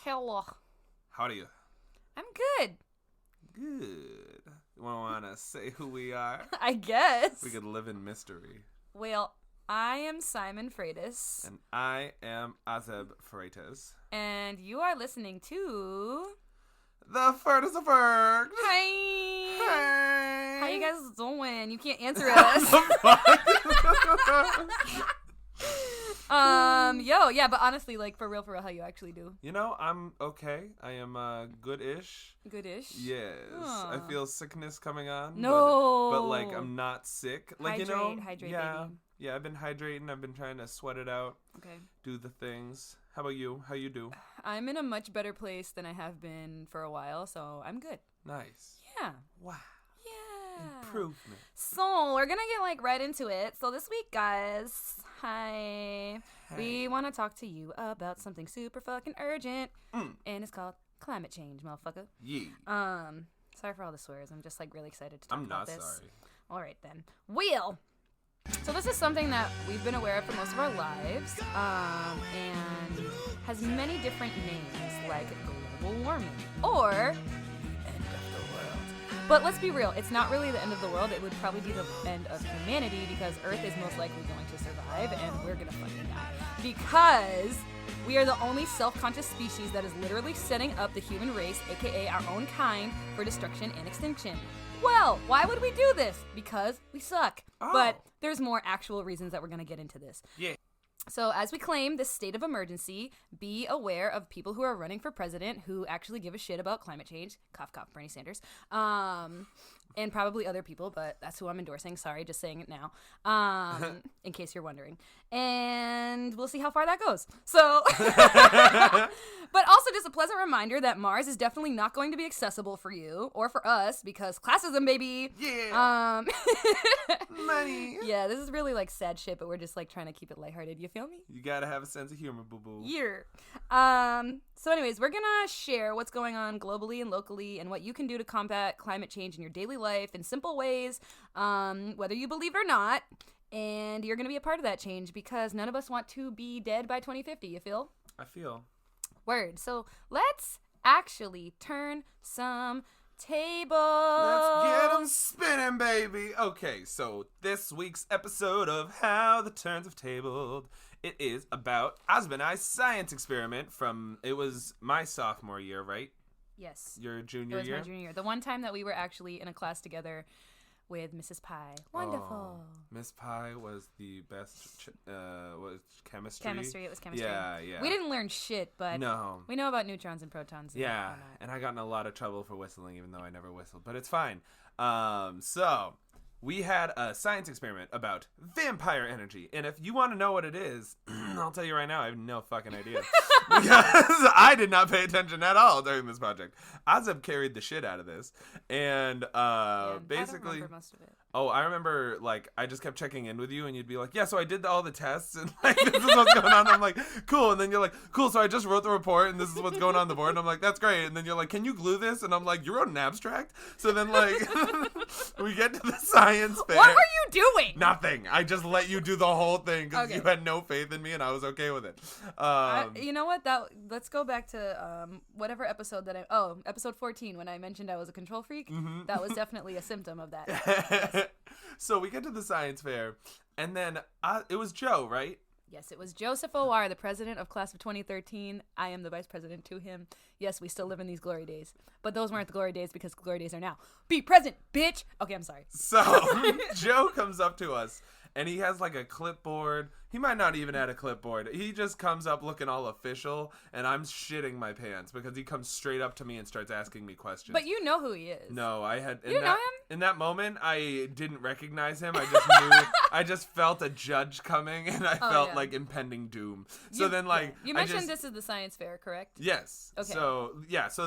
Hello. How do you? I'm good. Good. You want to say who we are? I guess. We could live in mystery. Well, I am Simon Freitae. And I am Azeb Freitae. And you are listening to... The Fergus of Ferg. Hi. Hey. How you guys doing? You can't answer us. Yeah, but honestly, like, for real, how you actually do? You know, I'm okay. I am good-ish. Good-ish? Yes. I feel sickness coming on. No. But like, I'm not sick. Like, Hydrate, yeah. baby. Yeah, I've been hydrating. I've been trying to sweat it out. Okay. Do the things. How about you? How you do? I'm in a much better place than I have been for a while, so I'm good. Nice. Yeah. Wow. Yeah. Improvement. So, we're gonna get, like, right into it. So this week, guys, we want to talk to you about something super fucking urgent, and it's called climate change, motherfucker. Yeah. Sorry for all the swears. I'm just, like, really excited to talk I'm about not this. sorry. All right, then. So this is something that we've been aware of for most of our lives, and has many different names, like global warming, or end of the world. But let's be real, it's not really the end of the world. It would probably be the end of humanity, because Earth is most likely going to survive, and we're gonna fucking die. Because we are the only self-conscious species that is literally setting up the human race, aka our own kind, for destruction and extinction. Well, why would we do this? Because we suck. Oh. But there's more actual reasons that we're going to get into this. Yeah. So as we claim this state of emergency, be aware of people who are running for president who actually give a shit about climate change. Cough, cough, Bernie Sanders. And probably other people, but that's who I'm endorsing. Sorry, just saying it now. In case you're wondering. And we'll see how far that goes. So, but also just a pleasant reminder that Mars is definitely not going to be accessible for you or for us, because classism, baby. Yeah. Money. Yeah, this is really like sad shit, but we're just like trying to keep it lighthearted. You feel me? You gotta have a sense of humor, boo-boo. Yeah. So anyways, we're gonna share what's going on globally and locally and what you can do to combat climate change in your daily life in simple ways, whether you believe it or not. And you're gonna be a part of that change, because none of us want to be dead by 2050, you feel? I feel. Word. So let's actually turn some tables. Let's get them spinning, baby. Okay, so this week's episode of How the Turns Have Tabled, it is about Osmond I's science experiment from, it was my sophomore year, right? Yes. Your junior year? It was my junior year. The one time that we were actually in a class together with Mrs. Pye. Wonderful. Oh, Miss Pye was the best, was chemistry? Chemistry, it was chemistry. Yeah. We didn't learn shit, but no. We know about neutrons and protons. Yeah, and I got in a lot of trouble for whistling, even though I never whistled, but it's fine. So we had a science experiment about vampire energy, and if you want to know what it is, I'll tell you right now, I have no fucking idea. Because I did not pay attention at all during this project. Azeb carried the shit out of this, and basically, I don't remember most of it. Oh, I remember, like, I just kept checking in with you, and you'd be like, yeah, so I did all the tests, and, like, this is what's going on. I'm like, cool. And then you're like, cool, so I just wrote the report, and this is what's going on the board. And I'm like, that's great. And then you're like, can you glue this? And I'm like, you wrote an abstract? So then, like, we get to the science fair. What were you doing? Nothing. I just let you do the whole thing, because Okay. you had no faith in me, and I was okay with it. You know what? Let's go back to whatever episode episode 14, when I mentioned I was a control freak. Mm-hmm. That was definitely a symptom of that. Yes. So we get to the science fair, and then it was Joe, right? Yes, it was Joseph O.R., the president of class of 2013. I am the vice president to him. Yes, we still live in these glory days. But those weren't the glory days, because glory days are now. Be present, bitch! Okay, I'm sorry. So Joe comes up to us, and he has like a clipboard. He might not even have a clipboard. He just comes up looking all official, and I'm shitting my pants, because he comes straight up to me and starts asking me questions. But you know who he is. No, I had. You know him? In that moment, I didn't recognize him. I just knew. I just felt a judge coming, and I felt like impending doom. So then, like, you mentioned this is the science fair, correct? Yes. Okay. So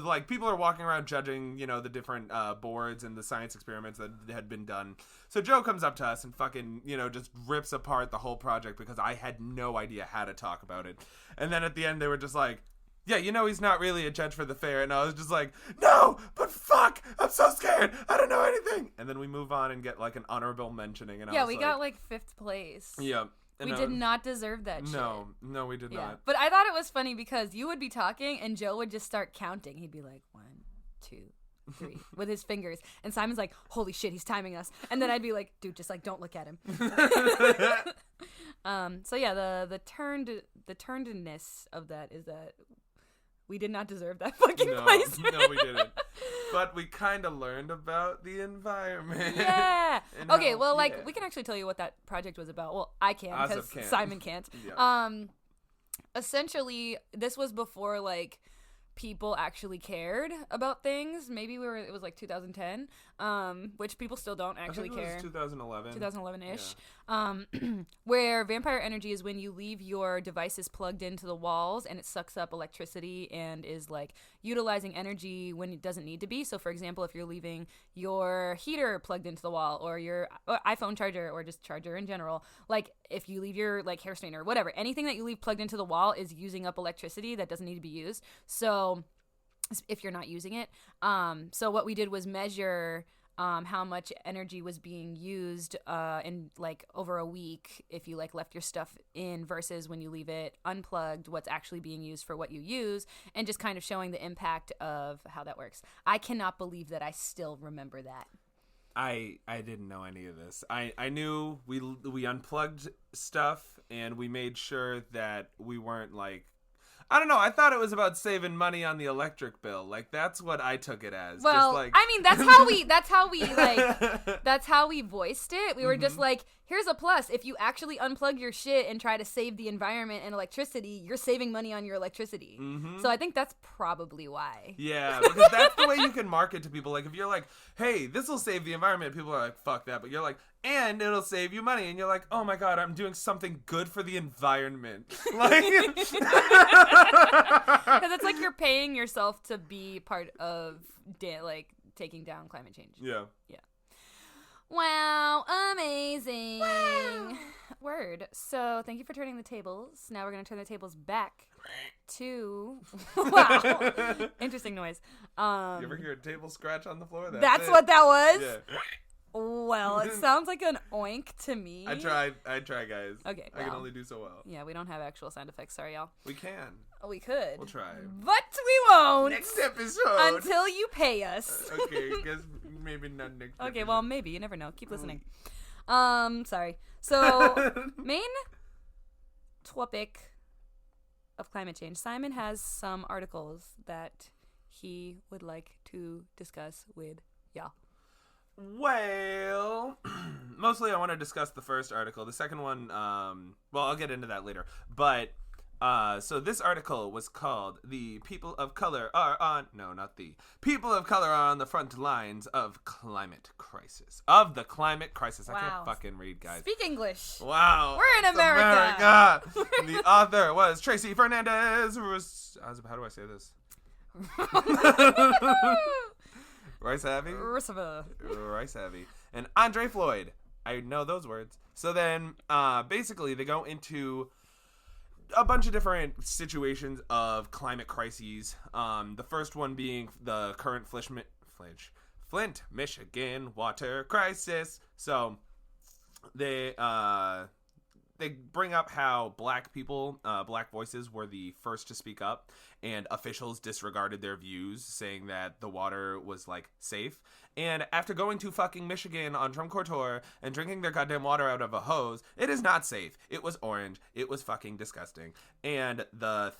like people are walking around judging, the different boards and the science experiments that had been done. So Joe comes up to us and fucking, just rips apart the whole project, because I had no idea how to talk about it. And then at the end, they were just like, yeah, he's not really a judge for the fair. And I was just like, no, but fuck, I'm so scared. I don't know anything. And then we move on and get like an honorable mentioning. And we got like 5th place. Yeah. And we did not deserve that shit. No, we did not. But I thought it was funny because you would be talking and Joe would just start counting. He'd be like, 1, 2, 3 with his fingers. And Simon's like, holy shit, he's timing us. And then I'd be like, dude, just like, don't look at him. So yeah, the turnedness of that is that we did not deserve that fucking place. No, we didn't. But we kind of learned about the environment. Yeah. Okay, well, like, we can actually tell you what that project was about. Well, I can, because Simon can't. Yeah. Essentially, this was before, like, people actually cared about things. Maybe it was like 2010, which people still don't actually care. It was 2011. 2011-ish. Where vampire energy is when you leave your devices plugged into the walls and it sucks up electricity and is like utilizing energy when it doesn't need to be. So for example, if you're leaving your heater plugged into the wall or your iPhone charger or just charger in general, like if you leave your like hair straightener or whatever, anything that you leave plugged into the wall is using up electricity that doesn't need to be used. So if you're not using it. So what we did was measure how much energy was being used in like over a week if you like left your stuff in versus when you leave it unplugged, what's actually being used for what you use, and just kind of showing the impact of how that works. I cannot believe that I still remember that. I didn't know any of this. I knew we unplugged stuff and we made sure that we weren't like, I don't know. I thought it was about saving money on the electric bill. Like that's what I took it as. Well, just like... I mean, that's how we voiced it. We were just like, here's a plus. If you actually unplug your shit and try to save the environment and electricity, you're saving money on your electricity. Mm-hmm. So I think that's probably why. Yeah, because that's the way you can market to people. Like if you're like, hey, this will save the environment, people are like, fuck that. But you're like, and it'll save you money. And you're like, oh my God, I'm doing something good for the environment. Like, because it's like you're paying yourself to be part of like taking down climate change. Yeah. Yeah. Wow, amazing. Wow. Word. So thank you for turning the tables. Now we're going to turn the tables back to... Wow. Interesting noise. You ever hear a table scratch on the floor? That's what that was? Yeah. Well, it sounds like an oink to me. I try, guys. Okay, I can only do so well. Yeah, we don't have actual sound effects. Sorry, y'all. We can. Oh, we could. We'll try. But we won't. Next episode. Until you pay us. Okay, guess maybe not next episode. Okay, well, maybe. You never know. Keep listening. Sorry. So, main topic of climate change. Simon has some articles that he would like to discuss with y'all. Well, mostly I want to discuss the first article. The second one, well, I'll get into that later. But, so this article was called "The People of Color Are on..." No, not the. People of Color are on the front lines of climate crisis. Of the climate crisis. Wow. I can't fucking read, guys. Speak English. Wow. We're in America. The author was Tracy Fernandez. How do I say this? Rice Abbey? Rice Abbey. And Andre Floyd. I know those words. So then, basically, they go into a bunch of different situations of climate crises. The first one being the current Flint, Michigan water crisis. So they bring up how black people, black voices were the first to speak up, and officials disregarded their views, saying that the water was, like, safe. And after going to fucking Michigan on Trump Couture and drinking their goddamn water out of a hose, it is not safe. It was orange. It was fucking disgusting. And the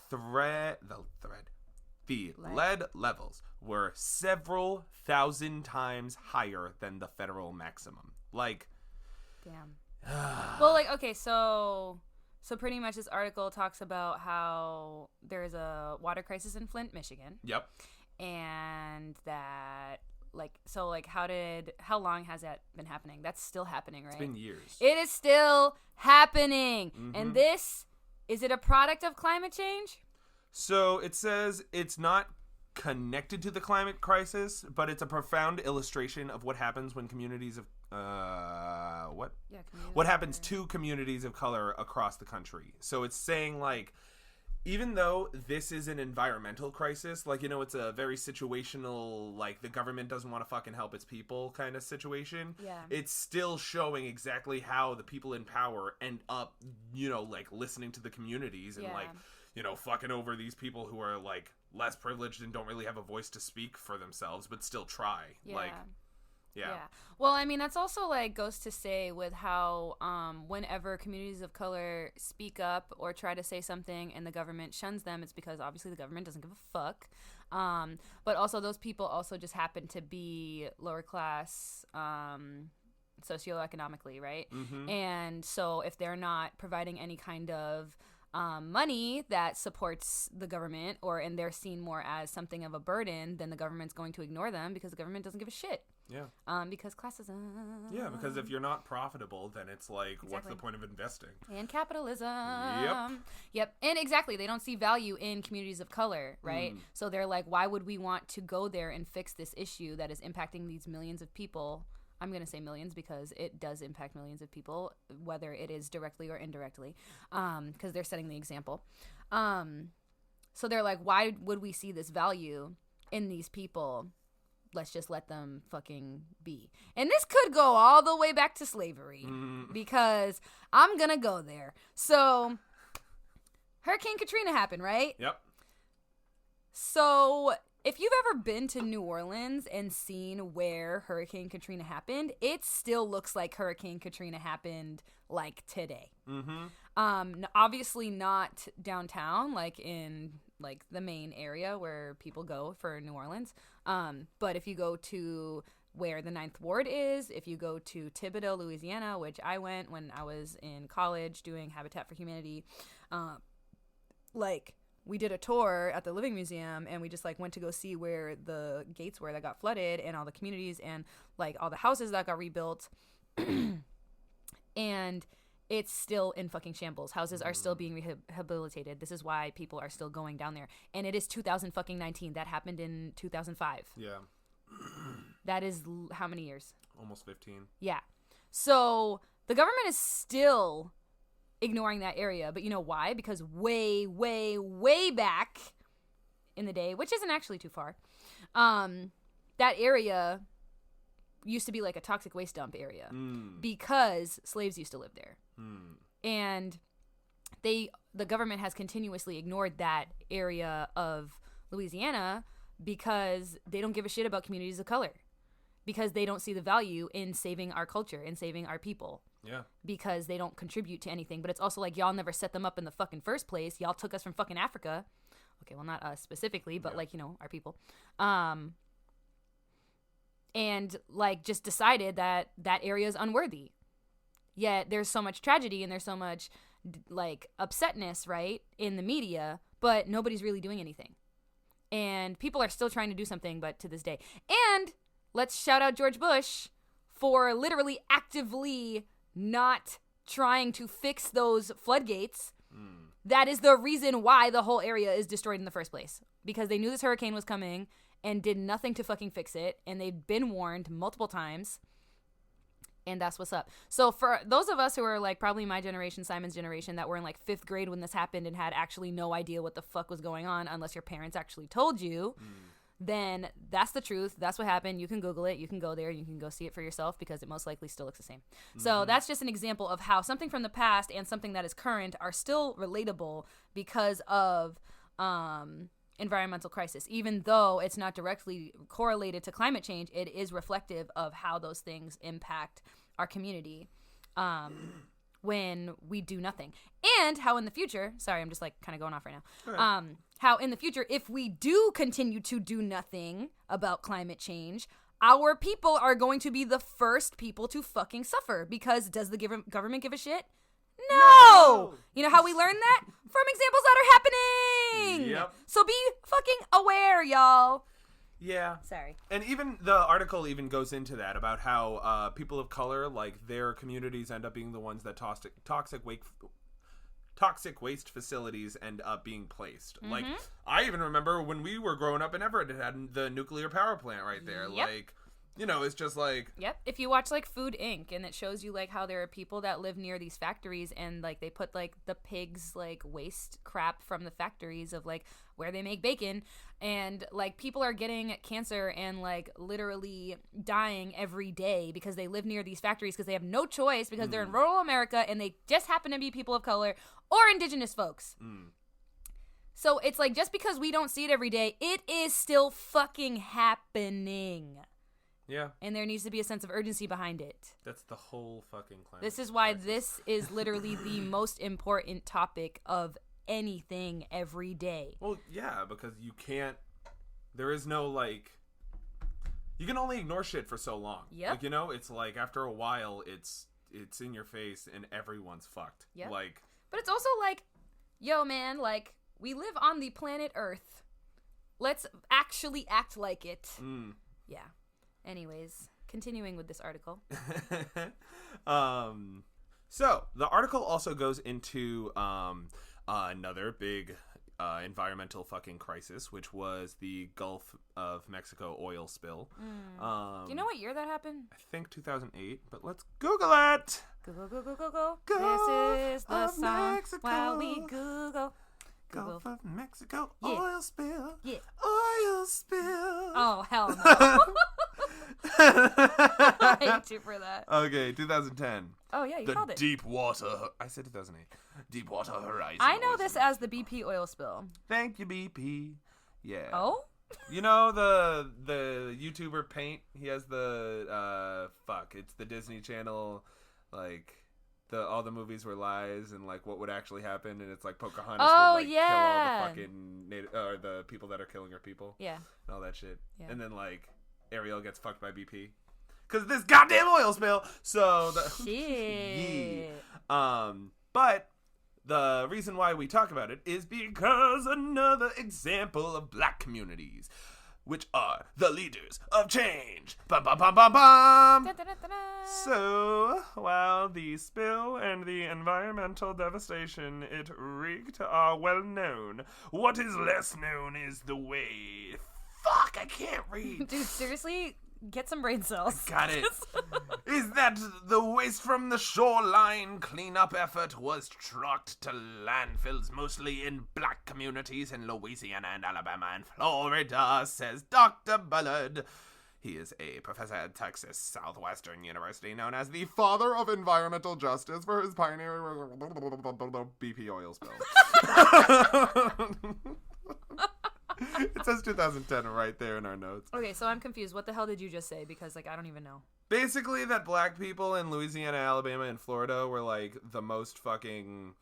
lead levels were several thousand times higher than the federal maximum. Like, damn. Well, like, okay, so pretty much this article talks about how there's a water crisis in Flint, Michigan. Yep. And that, like, so, like, how long has that been happening? That's still happening, right? It's been years. It is still happening. Mm-hmm. And is it a product of climate change? So it says it's not connected to the climate crisis, but it's a profound illustration of what happens when communities of what happens to communities of color across the country. So it's saying, like, even though this is an environmental crisis, like, you know, it's a very situational, like, the government doesn't want to fucking help its people kind of situation. Yeah. It's still showing exactly how the people in power end up, you know, like, listening to the communities and, like, you know, fucking over these people who are, like, less privileged and don't really have a voice to speak for themselves, but still try. Yeah. Like, yeah. Well, I mean, that's also, like, goes to say with how whenever communities of color speak up or try to say something and the government shuns them, it's because obviously the government doesn't give a fuck. But also those people also just happen to be lower class socioeconomically, right? Mm-hmm. And so if they're not providing any kind of money that supports the government, and they're seen more as something of a burden, then the government's going to ignore them because the government doesn't give a shit. Yeah. Because classism. Yeah, because if you're not profitable, then it's like, what's the point of investing? And capitalism. Yep. And exactly, they don't see value in communities of color, right? So they're like, why would we want to go there and fix this issue that is impacting these millions of people? I'm going to say millions because it does impact millions of people, whether it is directly or indirectly, because they're setting the example. So they're like, why would we see this value in these people? Let's just let them fucking be. And this could go all the way back to slavery because I'm going to go there. So Hurricane Katrina happened, right? Yep. So if you've ever been to New Orleans and seen where Hurricane Katrina happened, it still looks like Hurricane Katrina happened like today. Obviously not downtown, like in like the main area where people go for New Orleans. But if you go to where the 9th Ward is, if you go to Thibodaux, Louisiana, which I went when I was in college doing Habitat for Humanity, like we did a tour at the Living Museum and we just like went to go see where the gates were that got flooded and all the communities and like all the houses that got rebuilt. And it's still in fucking shambles. Houses are still being rehabilitated. This is why people are still going down there. And it is 2019. That happened in 2005. Yeah. That is how many years? Almost 15. Yeah. So the government is still ignoring that area. But you know why? Because way, way, way back in the day, which isn't actually too far, that area used to be like a toxic waste dump area because slaves used to live there. And the government has continuously ignored that area of Louisiana because they don't give a shit about communities of color, because they don't see the value in saving our culture and saving our people. Yeah. Because they don't contribute to anything. But it's also like, y'all never set them up in the fucking first place. Y'all took us from fucking Africa. Okay, well, not us specifically, but like, you know, our people. And like just decided that that area is unworthy. Yet there's so much tragedy and there's so much like upsetness, right, in the media, but nobody's really doing anything. And people are still trying to do something, but to this day. And let's shout out George Bush for literally actively not trying to fix those floodgates. That is the reason why the whole area is destroyed in the first place. Because they knew this hurricane was coming and did nothing to fucking fix it. And they'd been warned multiple times. And that's what's up. So for those of us who are like probably my generation, Simon's generation, that were in like 5th grade when this happened and had actually no idea what the fuck was going on unless your parents actually told you, then that's the truth. That's what happened. You can Google it. You can go there. You can go see it for yourself because it most likely still looks the same. So that's just an example of how something from the past and something that is current are still relatable because of environmental crisis. Even though it's not directly correlated to climate change, it is reflective of how those things impact our community when we do nothing. And how in the future, sorry, I'm just like kind of going off right now. How in the future, if we do continue to do nothing about climate change, our people are going to be the first people to fucking suffer. Because does the government give a shit? No! You know how we learned that? From examples that are happening! Yep. So be fucking aware, y'all. Yeah. Sorry. And even the article even goes into that about how people of color, like their communities end up being the ones that toxic waste facilities end up being placed. Like, I even remember when we were growing up in Everett, it had the nuclear power plant right there. Yep. Like, It's just like... Yep. If you watch, like, Food Inc. and it shows you, like, how there are people that live near these factories and, like, they put, like, the pigs, like, waste crap from the factories of, like, where they make bacon, and, like, people are getting cancer and, like, literally dying every day because they live near these factories because they have no choice because they're in rural America and they just happen to be people of color or indigenous folks. So it's like, just because we don't see it every day, it is still fucking happening. Yeah. And there needs to be a sense of urgency behind it. That's the whole fucking climate. This is why this is literally the most important topic of anything every day. Well, yeah, because you can't... There is no, like... You can only ignore shit for so long. Yep. Like, it's like, after a while, it's in your face and everyone's fucked. Yep. Like... But it's also like, yo, man, like, we live on the planet Earth. Let's actually act like it. Yeah. Anyways, continuing with this article. So the article also goes into another big environmental fucking crisis, which was the Gulf of Mexico oil spill. Do you know what year that happened? I think 2008, but let's Google it. Go. This is the song Mexico. while we Google. Gulf of Mexico Yeah. oil spill. Yeah. Oil spill. Oh, hell no. I hate you for that. Okay, 2010. Oh, yeah, you The called it. Deepwater... I said 2008. Deepwater Horizon. I know oil this spill. as the BP oil spill. Thank you, BP. Yeah. Oh? You know the YouTuber Paint? He has the it's the Disney Channel, like all the movies were lies and like what would actually happen, and it's like Pocahontas would like kill all the fucking the people that are killing her people. Yeah. And all that shit. Yeah. And then like Ariel gets fucked by BP. Cause this goddamn oil spill. So Shit. but the reason why we talk about it is because another example of black communities, which are the leaders of change. Bum, bum, bum, bum, bum. Da-da-da-da-da. So, while the spill and the environmental devastation it wreaked are well known, what is less known is the way... Fuck, I can't read. Dude, seriously, get some brain cells. Got it. Is that the waste from the shoreline cleanup effort was trucked to landfills mostly in black communities in Louisiana and Alabama and Florida, says Dr. Bullard. He is a professor at Texas Southwestern University, known as the father of environmental justice for his pioneering BP oil spill. It says 2010 right there in our notes. Okay, so I'm confused. What the hell did you just say? Because, like, I don't even know. Basically, that black people in Louisiana, Alabama, and Florida were, like, the most fucking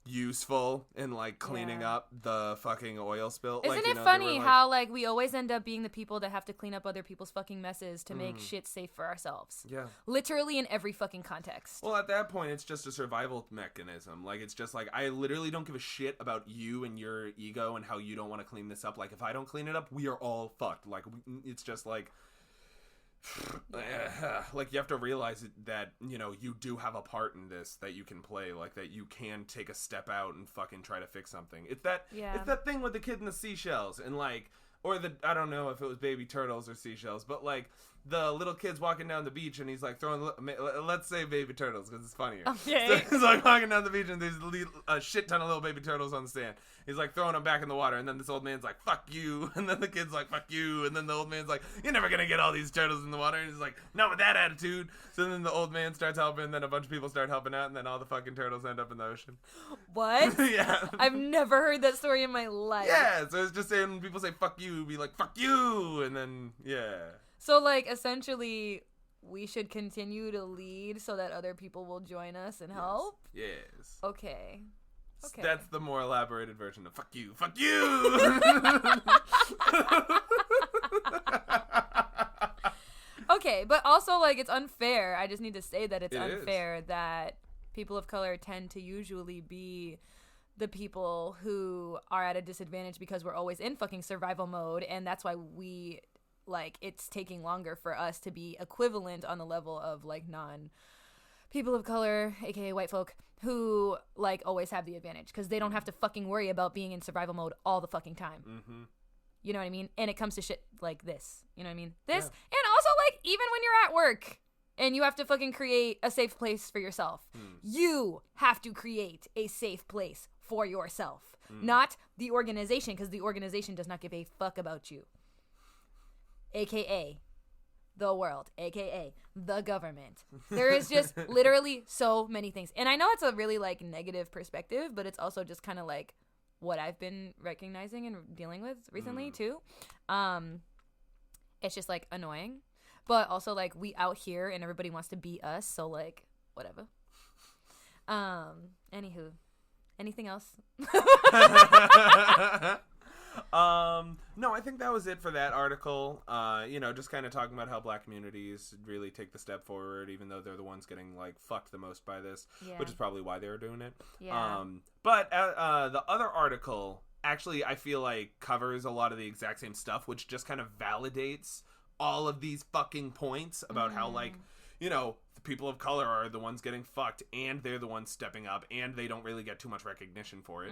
useful in, like, cleaning up the fucking oil spill. Isn't like, it funny how, like, we always end up being the people that have to clean up other people's fucking messes to make shit safe for ourselves? Yeah. Literally in every fucking context. Well, at that point, it's just a survival mechanism. Like, it's just like, I literally don't give a shit about you and your ego and how you don't want to clean this up. Like, if I don't clean it up, we are all fucked. Like, it's just like... like, you have to realize that, you know, you do have a part in this that you can play, like, that you can take a step out and fucking try to fix something. It's that thing with the kid and the seashells, and, like, or I don't know if it was baby turtles or seashells, but, like, the little kid's walking down the beach and he's like throwing, let's say baby turtles because it's funnier. Okay. So he's like walking down the beach and there's a shit ton of little baby turtles on the sand. He's like throwing them back in the water, and then this old man's like, fuck you. And then the kid's like, fuck you. And then the old man's like, you're never going to get all these turtles in the water. And he's like, not with that attitude. So then the old man starts helping, and then a bunch of people start helping out, and then all the fucking turtles end up in the ocean. What? Yeah. I've never heard that story in my life. Yeah, so it's just saying when people say fuck you, be like, fuck you. And then, yeah. So, like, essentially, we should continue to lead so that other people will join us and help? Yes. Okay. That's the more elaborated version of fuck you, fuck you! Okay, but also, like, it's unfair. I just need to say that it's It unfair that people of color tend to usually be the people who are at a disadvantage because we're always in fucking survival mode, and that's why we... like, it's taking longer for us to be equivalent on the level of, like, people of color, aka white folk, who, like, always have the advantage because they don't have to fucking worry about being in survival mode all the fucking time. Mm-hmm. You know what I mean? And it comes to shit like this. You know what I mean? This, and also, like, even when you're at work and you have to fucking create a safe place for yourself, you have to create a safe place for yourself, not the organization, because the organization does not give a fuck about you. AKA the world, AKA the government. There is just literally so many things. And I know it's a really, like, negative perspective, but it's also just kind of, like, what I've been recognizing and dealing with recently, too. It's just, like, annoying. But also, like, we out here and everybody wants to be us, so, like, whatever. Anywho. Anything else? No, I think that was it for that article. Just kind of talking about how black communities really take the step forward, even though they're the ones getting, like, fucked the most by this, which is probably why they were doing it. Yeah. But the other article actually, I feel like, covers a lot of the exact same stuff, which just kind of validates all of these fucking points about how, like, the people of color are the ones getting fucked, and they're the ones stepping up, and they don't really get too much recognition for it.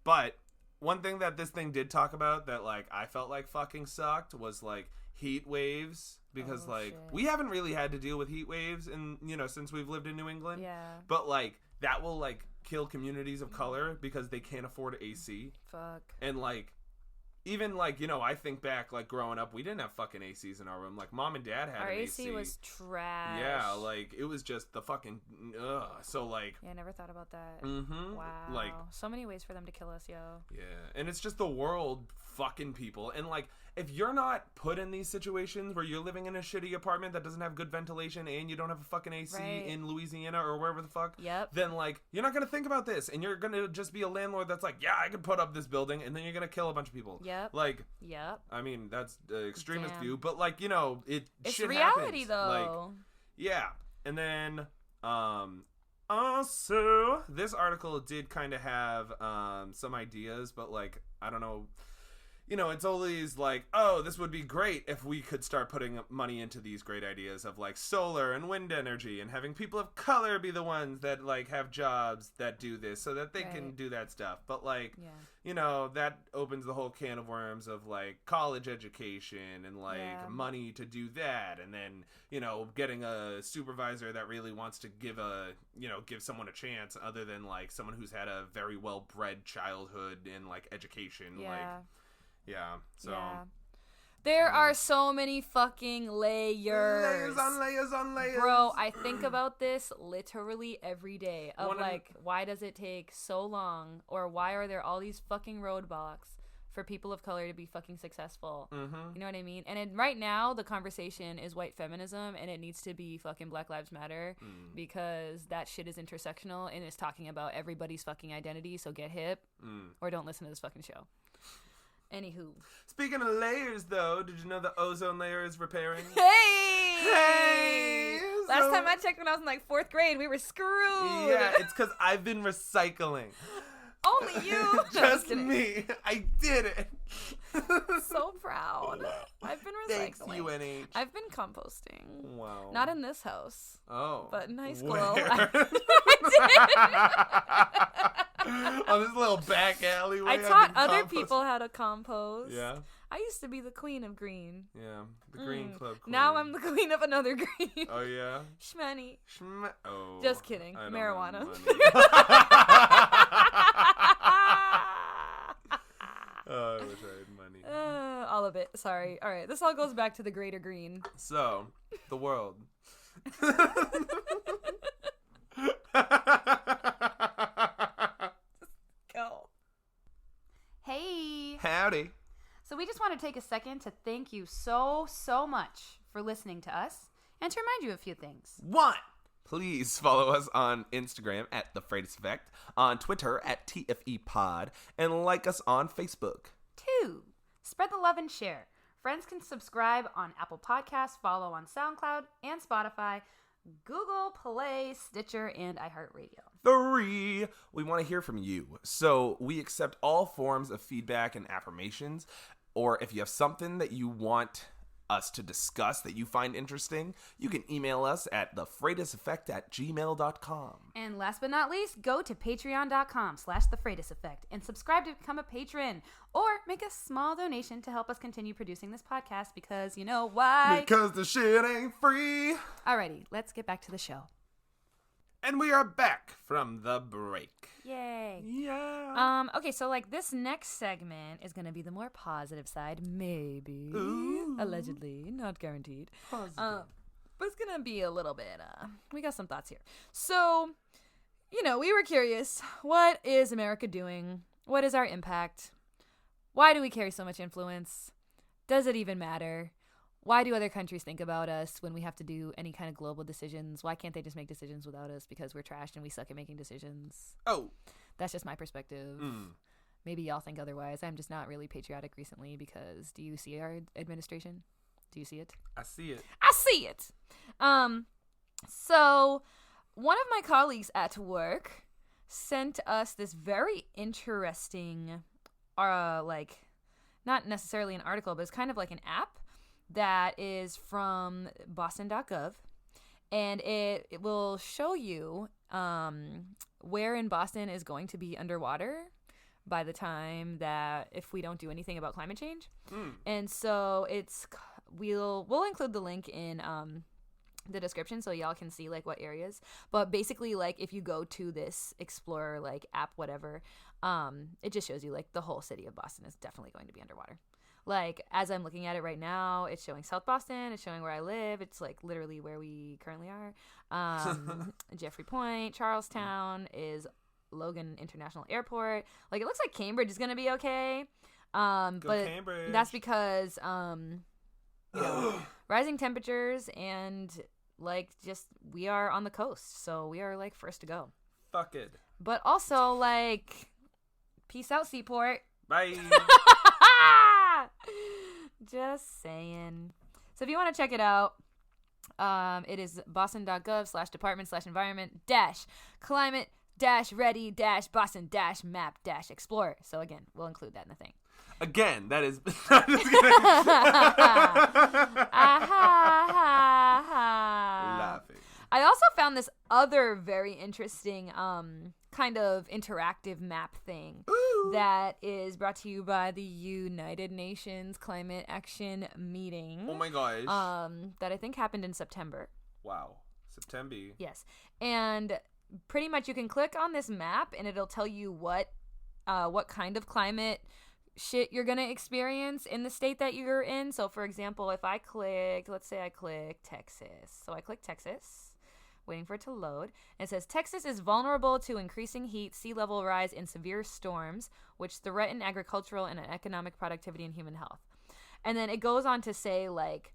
But one thing that this thing did talk about that, like, I felt like fucking sucked was, like, heat waves, because shit. We haven't really had to deal with heat waves in, since we've lived in New England. Yeah. But, like, that will, like, kill communities of color because they can't afford AC. Fuck. And, like, even, like, I think back, like, growing up, we didn't have fucking ACs in our room. Like, mom and dad had our an AC. was trash. Yeah, like, it was just the fucking, so, like. Yeah, I never thought about that. Wow. Like. So many ways for them to kill us, yo. Yeah, and it's just the world fucking people. And, like, if you're not put in these situations where you're living in a shitty apartment that doesn't have good ventilation and you don't have a fucking AC in Louisiana or wherever the fuck, then, like, you're not going to think about this. And you're going to just be a landlord that's like, yeah, I can put up this building, and then you're going to kill a bunch of people. Yep. Like, I mean, that's the extremist view, but, like, it's shit reality, happens. Though. Like, yeah. And then, also, this article did kind of have some ideas, but, like, I don't know. It's always like, oh, this would be great if we could start putting money into these great ideas of, like, solar and wind energy and having people of color be the ones that, like, have jobs that do this so that they can do that stuff. But, like, that opens the whole can of worms of, like, college education and, like, money to do that. And then, getting a supervisor that really wants to give someone a chance other than, like, someone who's had a very well-bred childhood in, like, education. Yeah, so. Yeah. There are so many fucking layers. Layers on layers on layers. Bro, I think about this literally every day. Of, why does it take so long? Or why are there all these fucking roadblocks for people of color to be fucking successful? You know what I mean? And right now, the conversation is white feminism, and it needs to be fucking Black Lives Matter, because that shit is intersectional, and it's talking about everybody's fucking identity, so get hip, or don't listen to this fucking show. Anywho. Speaking of layers, though, did you know the ozone layer is repairing? Hey! Last time I checked when I was in, like, 4th grade, we were screwed. Yeah, it's because I've been recycling. Only you. Just me. I did it. So proud. I've been recycling. Thanks, UNH. I've been composting. Wow. Not in this house. Oh. But in high school. Where? On this little back alleyway. I taught other people how to compost. Yeah. I used to be the queen of green. Yeah, the green club queen. Now I'm the queen of another green. Oh, yeah? Shmoney. Oh. Just kidding. Marijuana. Oh, I wish I had money. All of it. Sorry. All right. This all goes back to the greater green. So, the world. Go. Hey. Howdy. So we just want to take a second to thank you so much for listening to us and to remind you of a few things. 1. Please follow us on Instagram at The Freitae Effect, on Twitter at TFEpod, and like us on Facebook. 2. Spread the love and share. Friends can subscribe on Apple Podcasts, follow on SoundCloud and Spotify, Google Play, Stitcher, and iHeartRadio. 3. We want to hear from you. So we accept all forms of feedback and affirmations, or if you have something that you want us to discuss that you find interesting, you can email us at thefreitaseffect@gmail.com. And last but not least, go to patreon.com/thefreitaseffect and subscribe to become a patron, or make a small donation to help us continue producing this podcast, because you know why? Because the shit ain't free. Alrighty, let's get back to the show. And we are back from the break. Yay. Yeah. Okay, so like this next segment is going to be the more positive side, maybe. Ooh. Allegedly, not guaranteed. Positive. But it's going to be a little bit, we got some thoughts here. So, we were curious, what is America doing? What is our impact? Why do we carry so much influence? Does it even matter? Why do other countries think about us when we have to do any kind of global decisions? Why can't they just make decisions without us because we're trashed and we suck at making decisions? Oh. That's just my perspective. Maybe y'all think otherwise. I'm just not really patriotic recently because do you see our administration? Do you see it? I see it. I see it. So one of my colleagues at work sent us this very interesting, not necessarily an article, but it's kind of like an app that is from boston.gov, and it will show you where in Boston is going to be underwater by the time that if we don't do anything about climate change. And so we'll include the link in the description so y'all can see like what areas, but basically like if you go to this Explorer like app whatever, it just shows you like the whole city of Boston is definitely going to be underwater. Like, as I'm looking at it right now, it's showing South Boston, it's showing where I live, it's, like, literally where we currently are. Jeffrey Point, Charlestown is Logan International Airport. Like, it looks like Cambridge is going to be okay. Go but Cambridge. That's because, rising temperatures and, like, just, we are on the coast, so we are, like, first to go. Fuck it. But also, like, peace out, Seaport. Bye. Just saying. So if you want to check it out, it is boston.gov/department/environment-climate-ready-boston-map-explorer. So again, we'll include that in the thing. Again, that is... Laughing. I also found this other very interesting kind of interactive map thing. Ooh. That is brought to you by the United Nations Climate Action Meeting. Oh my gosh. That I think happened in September. Wow. September. Yes. And pretty much you can click on this map and it'll tell you what kind of climate shit you're going to experience in the state that you're in. So for example, if I click, let's say I click Texas. So I click Texas. Waiting for it to load. And it says, Texas is vulnerable to increasing heat, sea level rise, and severe storms, which threaten agricultural and economic productivity and human health. And then it goes on to say, like,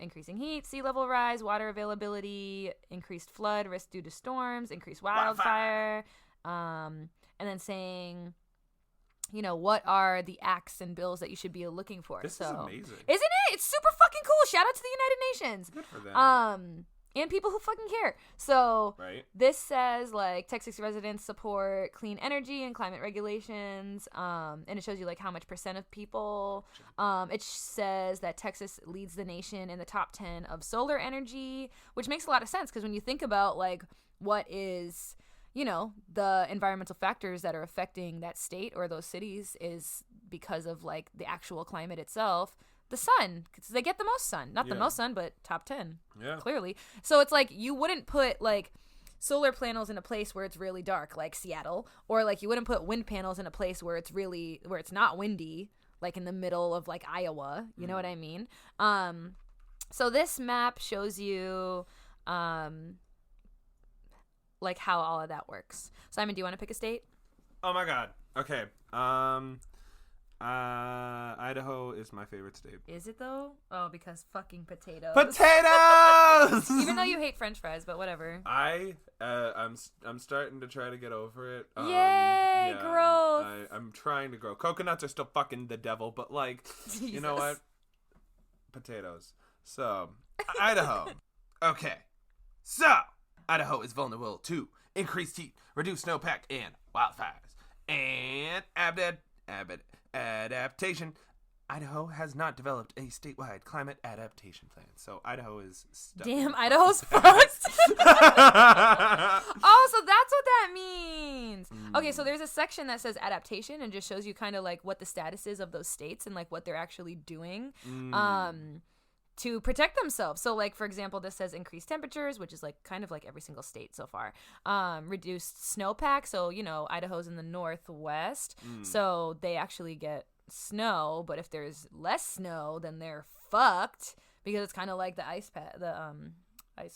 increasing heat, sea level rise, water availability, increased flood risk due to storms, increased wildfire. And then saying, what are the acts and bills that you should be looking for. This is amazing. Isn't it? It's super fucking cool. Shout out to the United Nations. Good for them. And people who fucking care. So right. This says like Texas residents support clean energy and climate regulations. And it shows you like how much % of people. It says that Texas leads the nation in the top 10 of solar energy, which makes a lot of sense because when you think about like what is, the environmental factors that are affecting that state or those cities is because of like the actual climate itself. The sun, because they get the most sun. Not the most sun, but top 10. Yeah. Clearly. So it's like you wouldn't put like solar panels in a place where it's really dark, like Seattle, or like you wouldn't put wind panels in a place where it's not windy, like in the middle of like Iowa. You know what I mean? So this map shows you like how all of that works. Simon, do you want to pick a state? Oh my god. Okay. Idaho is my favorite state. Is it though? Oh, because fucking potatoes. Potatoes! Even though you hate French fries, but whatever. I'm starting to try to get over it. Yay, growth! I'm trying to grow. Coconuts are still fucking the devil, but like, Jesus. You know what? Potatoes. So, Idaho. Okay. So, Idaho is vulnerable to increased heat, reduced snowpack, and wildfires. And adaptation. Idaho has not developed a statewide climate adaptation plan, so Idaho is stuck. Damn, Idaho's fucked. Oh, so that's what that means. Okay, so there's a section that says adaptation and just shows you kind of like what the status is of those states and like what they're actually doing to protect themselves. So like, for example, this says increased temperatures, which is like kind of like every single state so far. Reduced snowpack. So, you know, Idaho's in the northwest, so they actually get snow, but if there's less snow, then they're fucked because it's kind of like the ice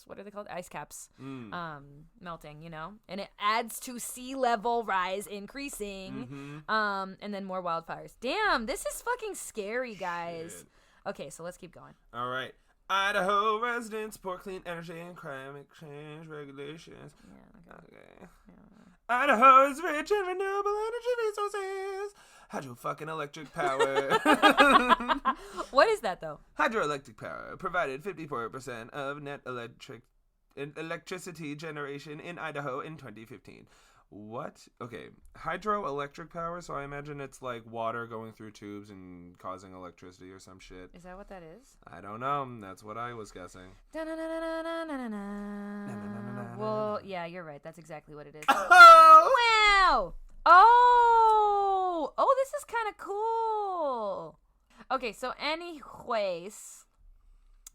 what are they called, ice caps melting, you know, and it adds to sea level rise increasing. And then more wildfires. Damn, this is fucking scary, guys. Shit. Okay, so let's keep going. All right. Idaho residents support clean energy and climate change regulations. Okay. Idaho is rich in renewable energy resources. Hydro-fucking-electric power. What is that, though? Hydroelectric power provided 54% of net electricity generation in Idaho in 2015. What? Okay, hydroelectric power, so I imagine it's like water going through tubes and causing electricity or some shit. Is that what that is? I don't know. That's what I was guessing. Well, yeah, you're right. That's exactly what it is. Oh! Wow! Oh, this is kind of cool. Okay, so anyways,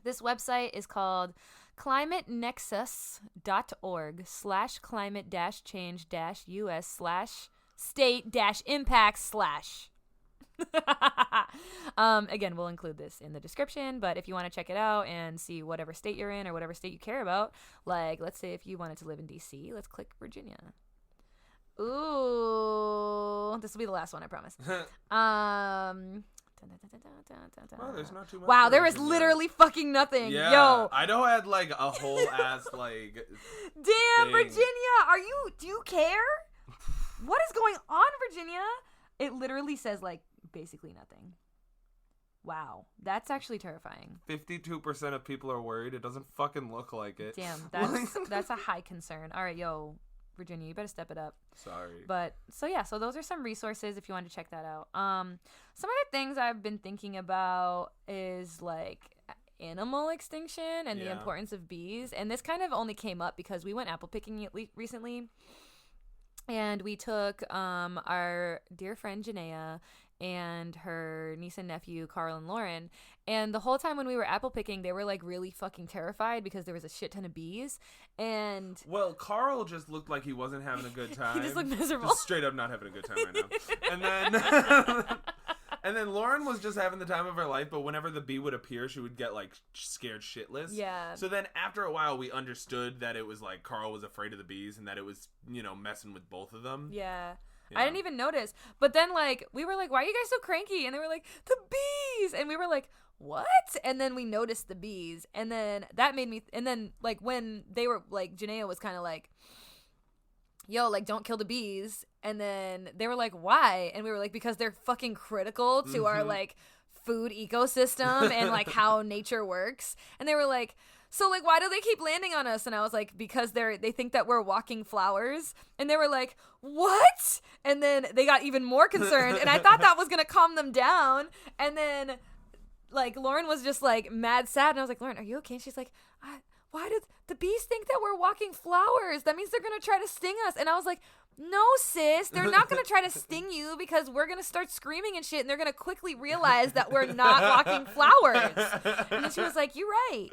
this website is called climateenexus.org/climate-change-us/state-impact/. Again, we'll include this in the description, but if you want to check it out and see whatever state you're in or whatever state you care about, like let's say if you wanted to live in DC, let's click Virginia. Ooh, this will be the last one, I promise. Well, there's not too much. Wow, there is literally fucking nothing. Yeah, Yo, Idaho had like a whole ass like. damn, thing. Virginia, do you care? What is going on, Virginia? It literally says like basically nothing. Wow, that's actually terrifying. 52% of people are worried. It doesn't fucking look like it. Damn, that's a high concern. All right, yo, Virginia, you better step it up. Sorry. But so those are some resources if you want to check that out. Some other things I've been thinking about is like animal extinction and the importance of bees. And this kind of only came up because we went apple picking recently, and we took our dear friend Janaea and her niece and nephew Carl and Lauren, and the whole time when we were apple picking they were like really fucking terrified because there was a shit ton of bees. And well, Carl just looked like he wasn't having a good time. He just looked miserable. Just straight up not having a good time right now. And then Lauren was just having the time of her life, but whenever the bee would appear, she would get like scared shitless. Yeah. So then after a while, we understood that it was like Carl was afraid of the bees and that it was, you know, messing with both of them. Yeah. Yeah. I didn't even notice. But then, like, we were like, why are you guys so cranky? And they were like, the bees. And we were like, what? And then we noticed the bees. And then that made me, and then, like, when they were, like, Janaea was kind of like, yo, like, don't kill the bees. And then they were like, why? And we were like, because they're fucking critical to our, like, food ecosystem and, like, how nature works. And they were like, so, like, why do they keep landing on us? And I was like, because they think that we're walking flowers. And they were like, what? And then they got even more concerned. And I thought that was going to calm them down. And then, like, Lauren was just, like, mad sad. And I was like, Lauren, are you okay? And she's like, why do the bees think that we're walking flowers? That means they're going to try to sting us. And I was like, no, sis, they're not going to try to sting you because we're going to start screaming and shit, and they're going to quickly realize that we're not walking flowers. And then she was like, you're right.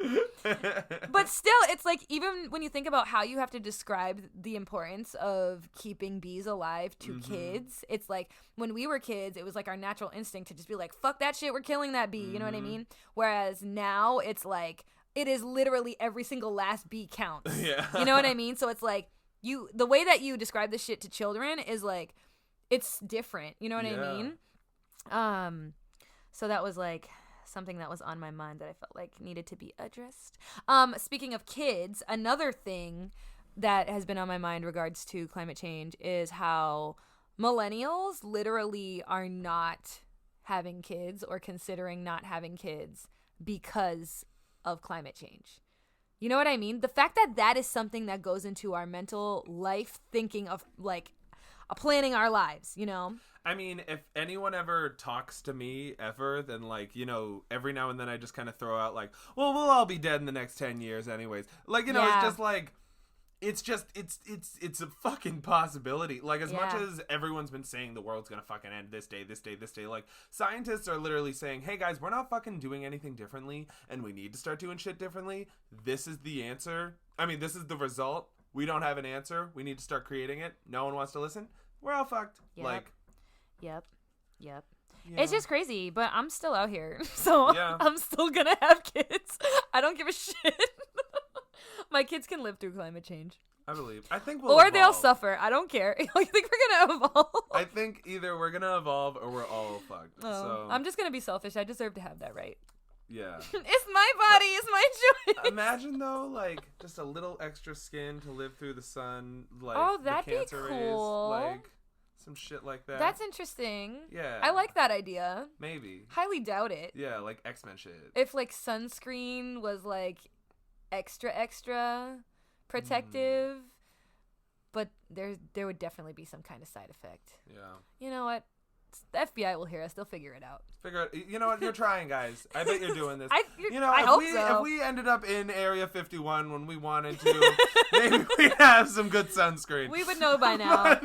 But still, it's like, even when you think about how you have to describe the importance of keeping bees alive to kids, it's like, when we were kids, it was like our natural instinct to just be like, fuck that shit, we're killing that bee. You know what I mean? Whereas now, it's like, it is literally every single last bee counts. Yeah. You know what I mean? So it's like, the way that you describe this shit to children is like, it's different. You know what I mean? So that was like something that was on my mind that I felt like needed to be addressed. Speaking of kids, another thing that has been on my mind regards to climate change is how millennials literally are not having kids or considering not having kids because of climate change. You know what I mean? The fact that that is something that goes into our mental life thinking of, like, planning our lives, you know? I mean, if anyone ever talks to me ever, then, like, you know, every now and then I just kind of throw out, like, well, we'll all be dead in the next 10 years anyways. Like, you know, Yeah. it's just like, it's a fucking possibility. Like, as much as everyone's been saying the world's gonna fucking end this day, like, scientists are literally saying, hey guys, we're not fucking doing anything differently, and we need to start doing shit differently. This is the answer. I mean, this is the result. We don't have an answer. We need to start creating it. No one wants to listen. We're all fucked. Yep. Like, Yep. yeah. It's just crazy, but I'm still out here, so Yeah. I'm still gonna have kids. I don't give a shit. My kids can live through climate change. I believe. I think we'll Or evolve. they'll suffer. I don't care. I think we're gonna evolve. I think either we're gonna evolve or we're all fucked. Oh, So I'm just gonna be selfish. I deserve to have that right. yeah. It's my body. It's my choice. Imagine though, like just a little extra skin to live through the sun, like Oh, the that'd be cancer cool. rays, like some shit like that. That's interesting. Yeah. I like that idea. Maybe. Highly doubt it. Yeah, like X-Men shit. If like sunscreen was like extra protective, but there would definitely be some kind of side effect. Yeah. You know what? The FBI will hear us. They'll figure it out. Figure out. You know what? You're trying, guys. I bet you're doing this. You know, I if hope we so. if we ended up in Area 51 when we wanted to, maybe we'd have some good sunscreen. We would know by now.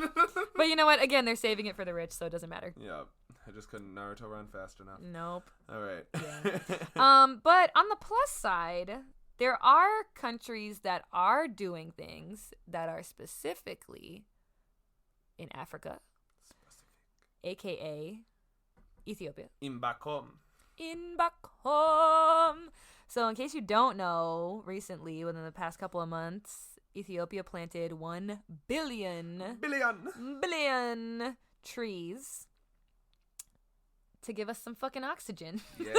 But you know what? Again, they're saving it for the rich, so it doesn't matter. Yeah. I just couldn't Naruto run fast enough. Nope. All right. But on the plus side, there are countries that are doing things that are specifically in Africa, aka Ethiopia. In back home. In back home. So in case you don't know, recently, within the past couple of months, Ethiopia planted 1 billion trees to give us some fucking oxygen. Yay.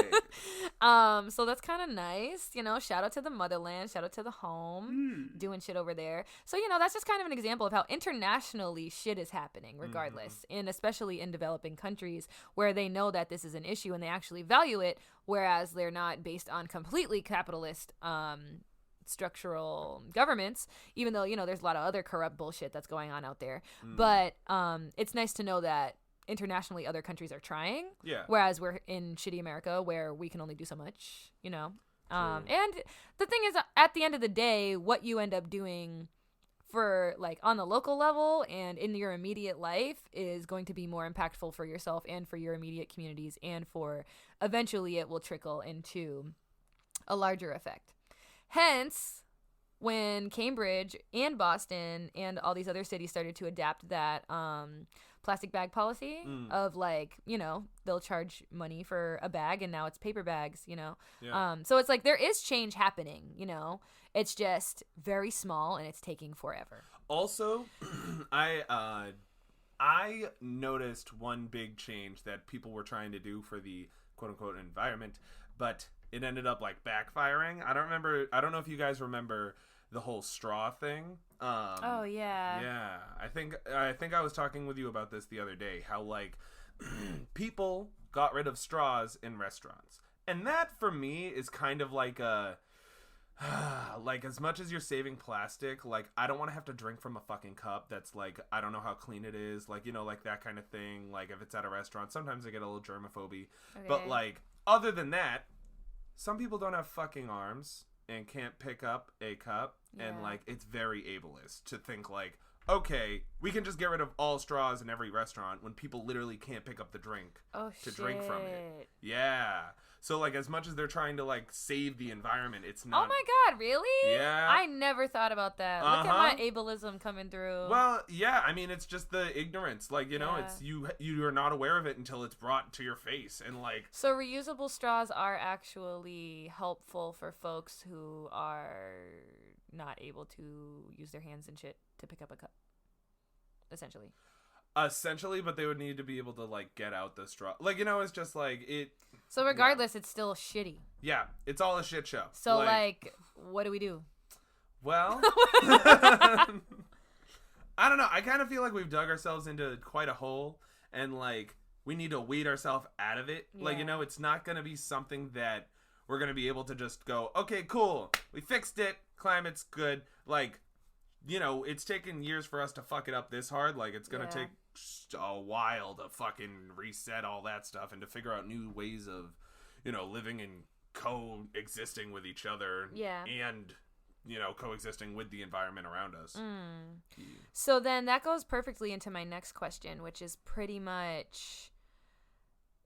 So that's kind of nice, you know. Shout out to the motherland, shout out to the home, doing shit over there. So, you know, that's just kind of an example of how internationally shit is happening, regardless, and especially in developing countries where they know that this is an issue and they actually value it, whereas they're not based on completely capitalist structural governments, even though, you know, there's a lot of other corrupt bullshit that's going on out there. But it's nice to know that internationally other countries are trying, whereas we're in shitty America where we can only do so much, you know. And the thing is, at the end of the day, what you end up doing for like on the local level and in your immediate life is going to be more impactful for yourself and for your immediate communities, and for eventually it will trickle into a larger effect. Hence, when Cambridge and Boston and all these other cities started to adapt that plastic bag policy of, like, you know, they'll charge money for a bag and now it's paper bags, you know. So it's like there is change happening, you know. It's just very small and it's taking forever. Also, I noticed one big change that people were trying to do for the quote-unquote environment, but it ended up like backfiring. I don't know if you guys remember the whole straw thing. Oh yeah. Yeah. I think I was talking with you about this the other day, how like people got rid of straws in restaurants. And that for me is kind of like a like, as much as you're saving plastic, like, I don't want to have to drink from a fucking cup that's like, I don't know how clean it is, like, you know, like that kind of thing. Like, if it's at a restaurant, sometimes I get a little germophobia. Okay. But like, other than that, some people don't have fucking arms and can't pick up a cup, and like, it's very ableist to think like, okay, we can just get rid of all straws in every restaurant when people literally can't pick up the drink to drink from it. Yeah. So like, as much as they're trying to like save the environment, it's not. Oh my god, really? Yeah. I never thought about that. Look at my ableism coming through. Well, yeah, I mean, it's just the ignorance. Like, you know, it's you are not aware of it until it's brought to your face, and like. So reusable straws are actually helpful for folks who are not able to use their hands and shit to pick up a cup. Essentially, but they would need to be able to like get out the straw. Like, you know, it's just like it. So regardless, it's still shitty. Yeah, it's all a shit show. So like what do we do? Well, I don't know. I kind of feel like we've dug ourselves into quite a hole, and like we need to weed ourselves out of it. Yeah. Like, you know, it's not going to be something that we're going to be able to just go, okay, cool, we fixed it, climate's good. Like, it's taken years for us to fuck it up this hard. Like, it's gonna take a while to fucking reset all that stuff and to figure out new ways of, living and coexisting with each other. Yeah. And, coexisting with the environment around us. So then that goes perfectly into my next question, which is pretty much,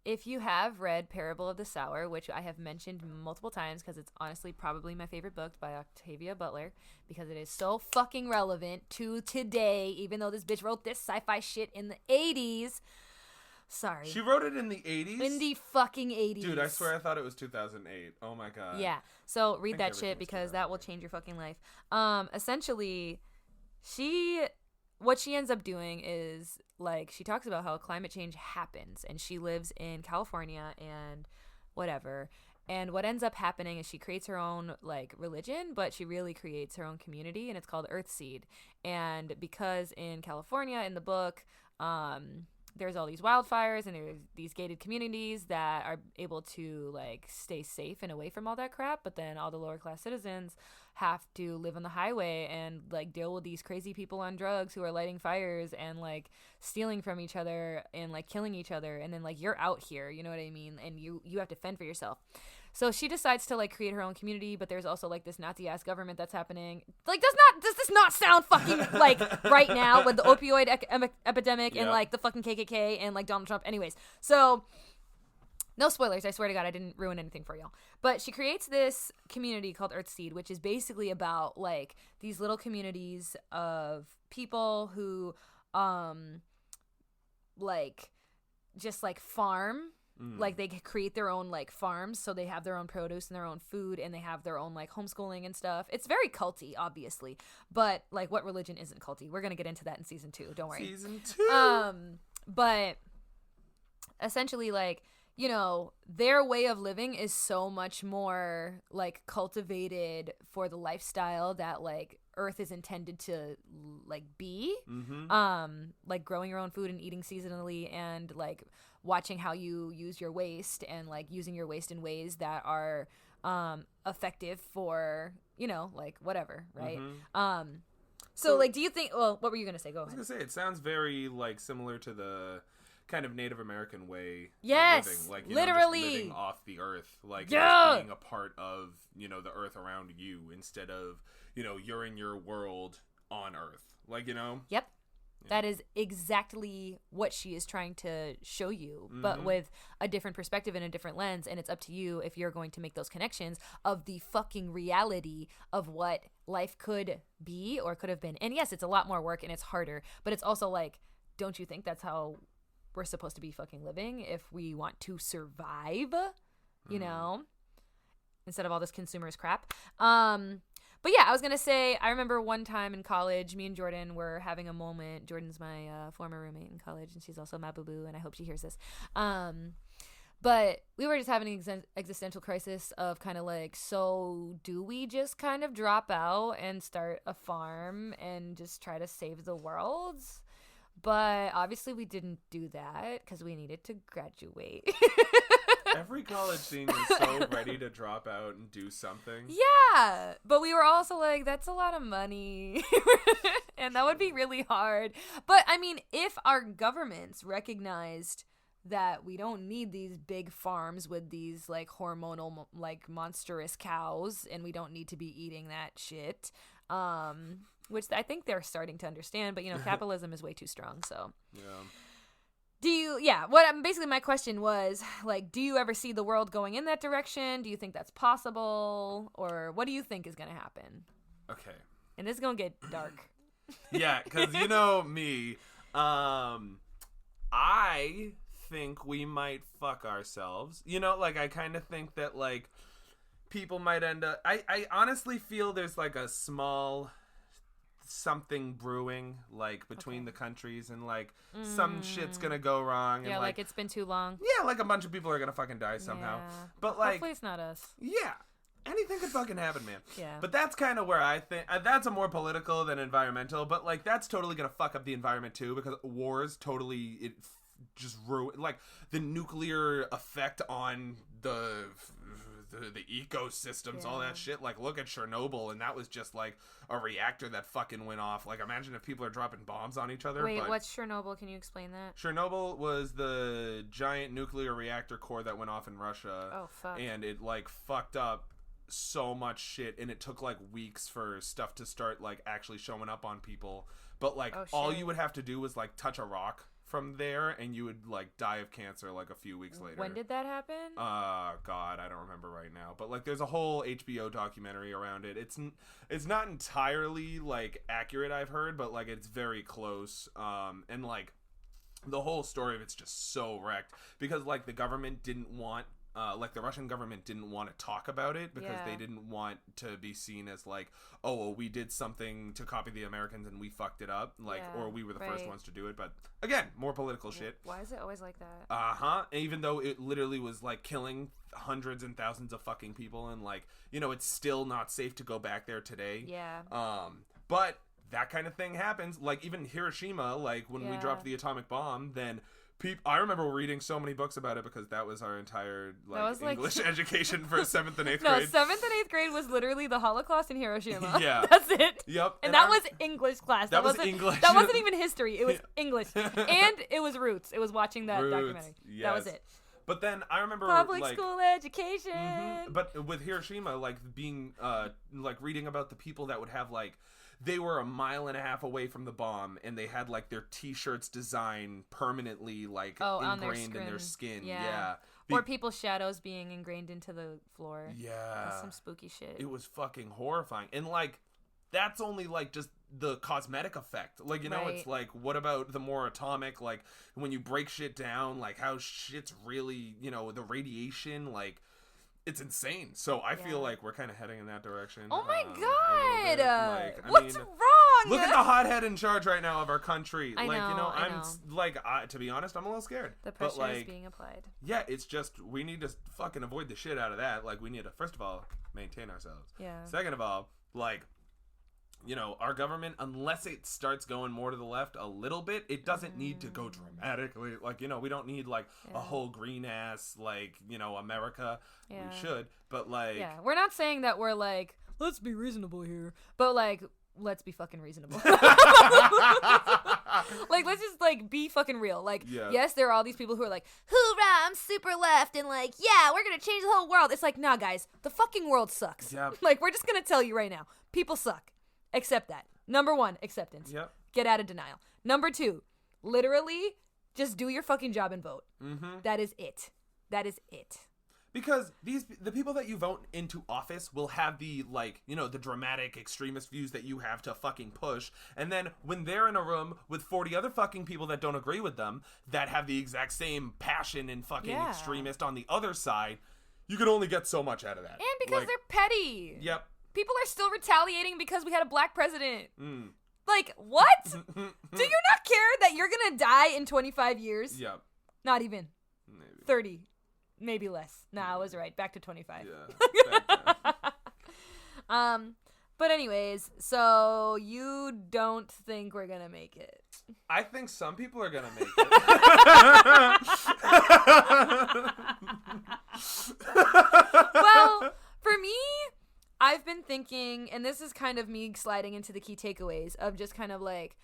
if you have read Parable of the Sower, which I have mentioned multiple times because it's honestly probably my favorite book by Octavia Butler, because it is so fucking relevant to today, even though this bitch wrote this sci-fi shit in the 80s. Sorry. She wrote it in the 80s? In the fucking 80s. Dude, I swear I thought it was 2008. Oh my god. Yeah. So read that shit because that will change your fucking life. Essentially, what she ends up doing is, like, she talks about how climate change happens, and she lives in California and whatever. And what ends up happening is she creates her own, like, religion, but she really creates her own community, and it's called Earthseed. And because in California, in the book, there's all these wildfires and there's these gated communities that are able to, like, stay safe and away from all that crap, but then all the lower class citizens have to live on the highway and, like, deal with these crazy people on drugs who are lighting fires and, like, stealing from each other and, like, killing each other. And then, like, you're out here, you know what I mean? And you have to fend for yourself. So she decides to, like, create her own community, but there's also, like, this Nazi-ass government that's happening. Like, does this not sound fucking, like, right now with the opioid epidemic and, like, the fucking KKK and, like, Donald Trump? Anyways, so no spoilers. I swear to God, I didn't ruin anything for y'all. But she creates this community called Earthseed, which is basically about, like, these little communities of people who, like, just, like, farm. Like, they create their own, like, farms, so they have their own produce and their own food, and they have their own, like, homeschooling and stuff. It's very culty, obviously, but, like, what religion isn't culty? We're gonna get into that in season 2. Don't worry. Season 2. But essentially, like, their way of living is so much more, like, cultivated for the lifestyle that, like, Earth is intended to, like, be. Like, growing your own food and eating seasonally and, like, watching how you use your waste and, like, using your waste in ways that are effective for, like, whatever, right? So, like, do you think, well, what were you gonna say? Go ahead. I was gonna say, it sounds very, like, similar to the kind of Native American way yes, of living. Like, literally just living off the earth, like, yeah, just being a part of, the earth around you instead of, you're in your world on earth. Like, Yep. That is exactly what she is trying to show you, but with a different perspective and a different lens, and it's up to you if you're going to make those connections of the fucking reality of what life could be or could have been. And yes, it's a lot more work and it's harder, but it's also like, don't you think that's how we're supposed to be fucking living if we want to survive, instead of all this consumerist crap? But yeah, I was going to say, I remember one time in college, me and Jordan were having a moment. Jordan's my former roommate in college, and she's also my boo-boo, and I hope she hears this. But we were just having an existential crisis of kind of like, so do we just kind of drop out and start a farm and just try to save the world? But obviously we didn't do that because we needed to graduate. Every college senior is so ready to drop out and do something. Yeah, but we were also like, that's a lot of money. And that would be really hard. But I mean, if our governments recognized that we don't need these big farms with these, like, hormonal, like, monstrous cows, and we don't need to be eating that shit, which I think they're starting to understand, but, capitalism is way too strong, so. Yeah. Basically my question was, like, do you ever see the world going in that direction? Do you think that's possible? Or what do you think is going to happen? Okay. And this is going to get dark. Yeah, because me, I think we might fuck ourselves. Like, I kind of think that, like, people might end up... I honestly feel there's, like, a small something brewing, like, between the countries, and, like, some shit's gonna go wrong. And, yeah, like, it's been too long. Yeah, like, a bunch of people are gonna fucking die somehow. Yeah. But, like... hopefully it's not us. Yeah. Anything could fucking happen, man. Yeah. But that's kind of where I think... that's a more political than environmental, but, like, that's totally gonna fuck up the environment, too, because wars totally... just ruin... Like, the nuclear effect on the the ecosystems, all Yeah. that shit. Like, look at Chernobyl, and that was just like a reactor that fucking went off. Like, imagine if people are dropping bombs on each other. Wait, but what's Chernobyl? Can you explain that? Chernobyl was the giant nuclear reactor core that went off in Russia. Oh, fuck. And it like fucked up so much shit, and it took like weeks for stuff to start like actually showing up on people. But like all you would have to do was like touch a rock from there, and you would like die of cancer like a few weeks later. When did that happen? God, I don't remember right now. But like, there's a whole HBO documentary around it. It's not entirely like accurate, I've heard, but like it's very close. And like the whole story of it's just so wrecked because like the government didn't want. Like the Russian government didn't want to talk about it because they didn't want to be seen as like, oh, well, we did something to copy the Americans and we fucked it up, like, or we were the first ones to do it. But again, more political shit. Why is it always like that? Even though it literally was like killing hundreds and thousands of fucking people, and like, you know, it's still not safe to go back there today. Yeah. But that kind of thing happens. Like even Hiroshima, like when we dropped the atomic bomb, then. I remember reading so many books about it because that was our entire English education for 7th and 8th grade. No, 7th and 8th grade was literally the Holocaust in Hiroshima. Yeah. That's it. Yep. And that was English class. That was English. That wasn't even history. It was English. And it was Roots. It was watching that documentary. Yes. That was it. But then I remember public school education. Mm-hmm. But with Hiroshima, like being like reading about the people that would have like they were 1.5 miles away from the bomb, and they had like their T-shirts designed permanently, like ingrained in their skin. Yeah. Or people's shadows being ingrained into the floor. Yeah. That's some spooky shit. It was fucking horrifying, and like that's only like just the cosmetic effect. Like, you know, it's like, what about the more atomic? Like when you break shit down, like how shit's really, you know, the radiation, like. It's insane. So I feel like we're kind of heading in that direction. Oh my god! Like, what's wrong? Look at the hothead in charge right now of our country. I know. I'm like, to be honest, I'm a little scared. The pressure but, like, is being applied. Yeah, it's just we need to fucking avoid the shit out of that. Like, we need to first of all maintain ourselves. Yeah. Second of all, like. You know, our government, unless it starts going more to the left a little bit, it doesn't need to go dramatically. Like, you know, we don't need, like, a whole green-ass, like, you know, America. Yeah. We should, but, like... Yeah, we're not saying that we're, like, let's be reasonable here. But, like, let's be fucking reasonable. Like, let's just, like, be fucking real. Like, yes, there are all these people who are like, hoorah, I'm super left, and, like, yeah, we're gonna change the whole world. It's like, nah, guys, the fucking world sucks. Yep. Like, we're just gonna tell you right now. People suck. Accept that. Number 1, acceptance. Yep. Get out of denial. Number 2, literally, just do your fucking job and vote. Mm-hmm. That is it. That is it. Because the people that you vote into office will have the, like, you know, the dramatic extremist views that you have to fucking push. And then when they're in a room with 40 other fucking people that don't agree with them, that have the exact same passion and fucking extremist on the other side, you can only get so much out of that. And because they're petty. Yep. People are still retaliating because we had a black president. Like, what? Do you not care that you're going to die in 25 years? Yep. Not even. Maybe. 30. Maybe less. Nah, I was right. Back to 25. Yeah. But anyways, so you don't think we're going to make it? I think some people are going to make it. Well, for me... I've been thinking, and this is kind of me sliding into the key takeaways of just kind of like,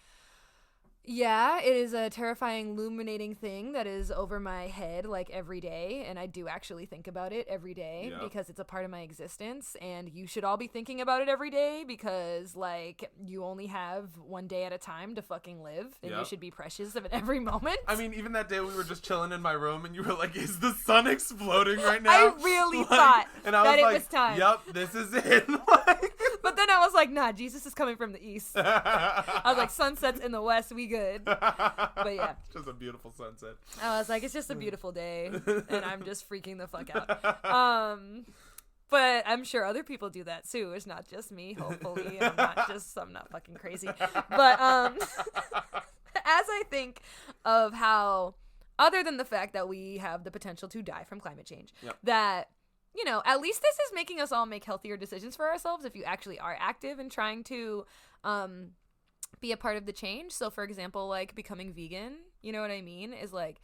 yeah, it is a terrifying, illuminating thing that is over my head like every day, and I do actually think about it every day because it's a part of my existence, and you should all be thinking about it every day because, like, you only have one day at a time to fucking live, and you should be precious of it every moment. I mean, even that day we were just chilling in my room, and you were like, is the sun exploding right now? I really thought and I was that it like, was time. Yep, this is it. Like... But then I was like, nah, Jesus is coming from the east. I was like, sunsets in the west, we good. But yeah. Just a beautiful sunset. I was like, it's just a beautiful day, and I'm just freaking the fuck out. But I'm sure other people do that too. It's not just me, hopefully. I'm not fucking crazy. But as I think of how, other than the fact that we have the potential to die from climate change, that, you know, at least this is making us all make healthier decisions for ourselves if you actually are active and trying to be a part of the change. So, for example, like becoming vegan, you know what I mean, is like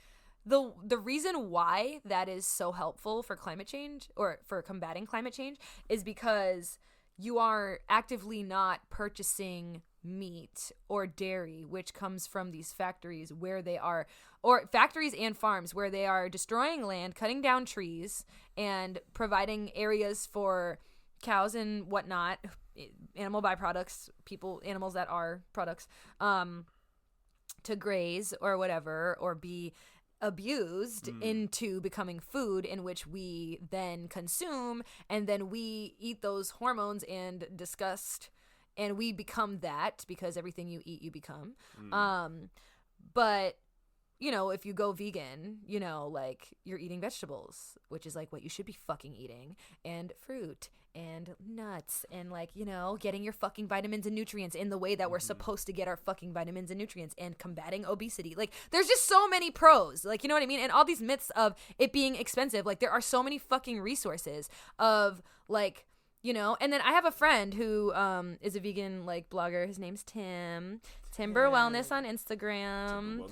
the reason why that is so helpful for climate change or for combating climate change is because you are actively not purchasing meat or dairy, which comes from these factories where they are, or factories and farms where they are destroying land, cutting down trees, and providing areas for cows and whatnot, animal byproducts, animals that are products, to graze or whatever, or be abused into becoming food in which we then consume, and then we eat those hormones and disgust, and we become that because everything you eat you become. But you know, if you go vegan, you know, like, you're eating vegetables, which is like what you should be fucking eating, and fruit and nuts, and like, you know, getting your fucking vitamins and nutrients in the way that we're supposed to get our fucking vitamins and nutrients, and combating obesity. Like, there's just so many pros, like, you know what I mean? And all these myths of it being expensive, like, there are so many fucking resources of, like, you know. And then I have a friend who is a vegan, like, blogger. His name's Timber Wellness on Instagram.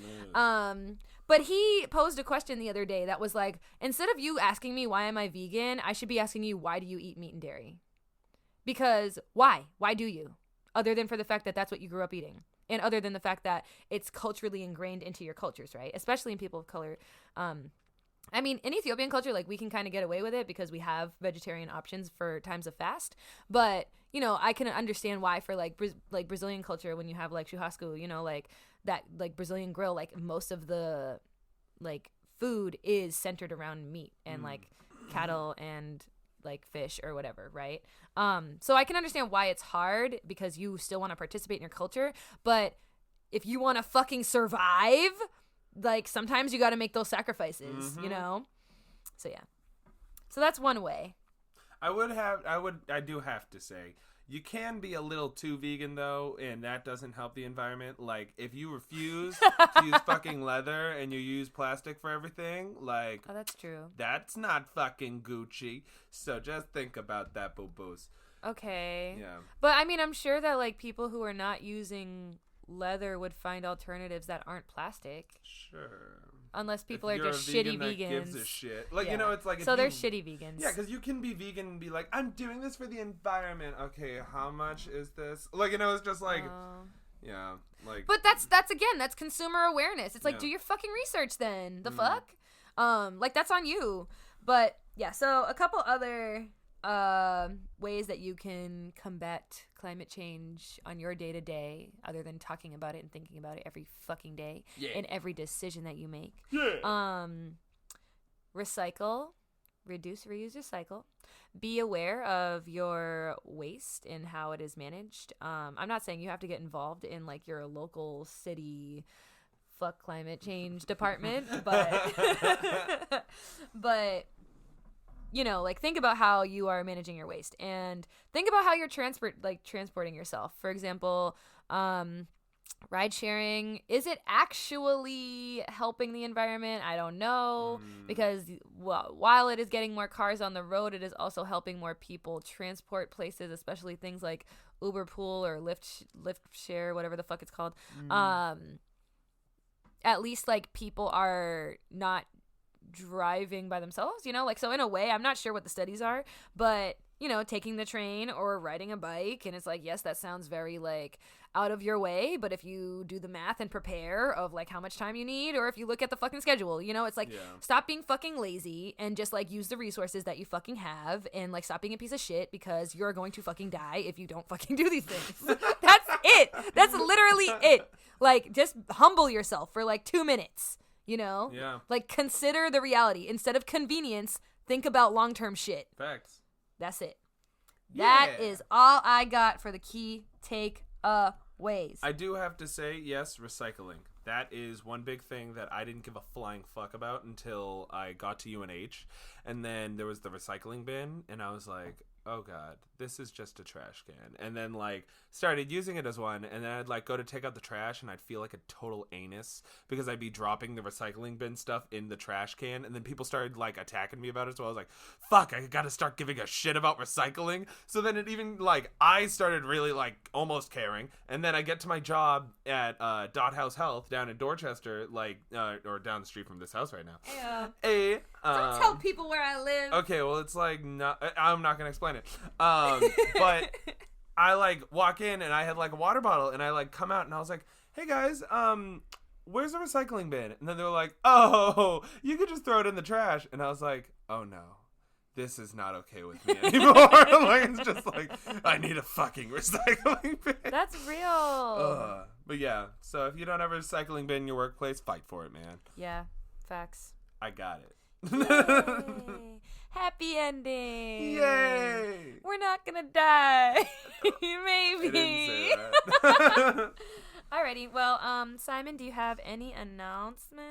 But he posed a question the other day that was like, instead of you asking me why am I vegan, I should be asking you, why do you eat meat and dairy? Because why do you, other than for the fact that that's what you grew up eating, and other than the fact that it's culturally ingrained into your cultures, right? Especially in people of color. I mean, in Ethiopian culture, like, we can kind of get away with it because we have vegetarian options for times of fast. But, you know, I can understand why for, like, Brazilian culture, when you have, like, churrasco, you know, like, that, like, Brazilian grill, like, most of the, like, food is centered around meat and, like, cattle and, like, fish or whatever, right? So I can understand why it's hard because you still want to participate in your culture. But if you want to fucking survive, like, sometimes you got to make those sacrifices, you know? So, yeah. So that's one way. I do have to say, you can be a little too vegan, though, and that doesn't help the environment. Like, if you refuse to use fucking leather and you use plastic for everything, like... Oh, that's true. That's not fucking Gucci. So just think about that, boo-boos. Okay. Yeah. But, I mean, I'm sure that, like, people who are not using leather would find alternatives that aren't plastic. Sure. Unless people are just shitty vegans. That gives a shit. Like, you know, it's like... So they're shitty vegans. Yeah, because you can be vegan and be like, I'm doing this for the environment. Okay, how much is this? Like, you know, it's just like... yeah, like... But that's again, that's consumer awareness. It's like, do your fucking research then. The fuck? Like, that's on you. But, yeah, so a couple other ways that you can combat climate change on your day-to-day, other than talking about it and thinking about it every fucking day in every decision that you make. Recycle, reduce, reuse, recycle. Be aware of your waste and how it is managed. I'm not saying you have to get involved in, like, your local city fuck climate change department, but but you know, like, think about how you are managing your waste, and think about how you're transporting yourself. For example, ride sharing, is it actually helping the environment? I don't know, because while it is getting more cars on the road, it is also helping more people transport places, especially things like Uber Pool or Lyft Share, whatever the fuck it's called. At least, like, people are not driving by themselves, you know, like, so in a way, I'm not sure what the studies are, but, you know, taking the train or riding a bike, and it's like, yes, that sounds very, like, out of your way, but if you do the math and prepare of, like, how much time you need, or if you look at the fucking schedule, you know, it's like, stop being fucking lazy and just, like, use the resources that you fucking have, and, like, stop being a piece of shit, because you're going to fucking die if you don't fucking do these things. That's it. That's literally it. Like, just humble yourself for, like, 2 minutes. You know? Yeah. Like, consider the reality. Instead of convenience, think about long-term shit. Facts. That's it. Yeah. That is all I got for the key takeaways. I do have to say, yes, recycling. That is one big thing that I didn't give a flying fuck about until I got to UNH. And then there was the recycling bin, and I was like, oh God, this is just a trash can. And then like started using it as one. And then I'd like go to take out the trash and I'd feel like a total anus because I'd be dropping the recycling bin stuff in the trash can. And then people started like attacking me about it. So I was like, fuck, I got to start giving a shit about recycling. So then it even like I started really like almost caring. And then I get to my job at Dot House Health down in Dorchester, like, or down the street from this house right now. Don't tell people where I live. Okay, well, it's like, I'm not going to explain it. But I like walk in and I had like a water bottle and I like come out and I was like, hey guys, where's the recycling bin? And then they were like, oh, you could just throw it in the trash. And I was like, oh no, this is not okay with me anymore. Like, it's just like, I need a fucking recycling bin. That's real. But yeah, so if you don't have a recycling bin in your workplace, fight for it, man. Yeah, facts. I got it. Yay. Happy ending. Yay. We're not gonna die. I Maybe. didn't say that. Alrighty, well, Simon, do you have any announcements?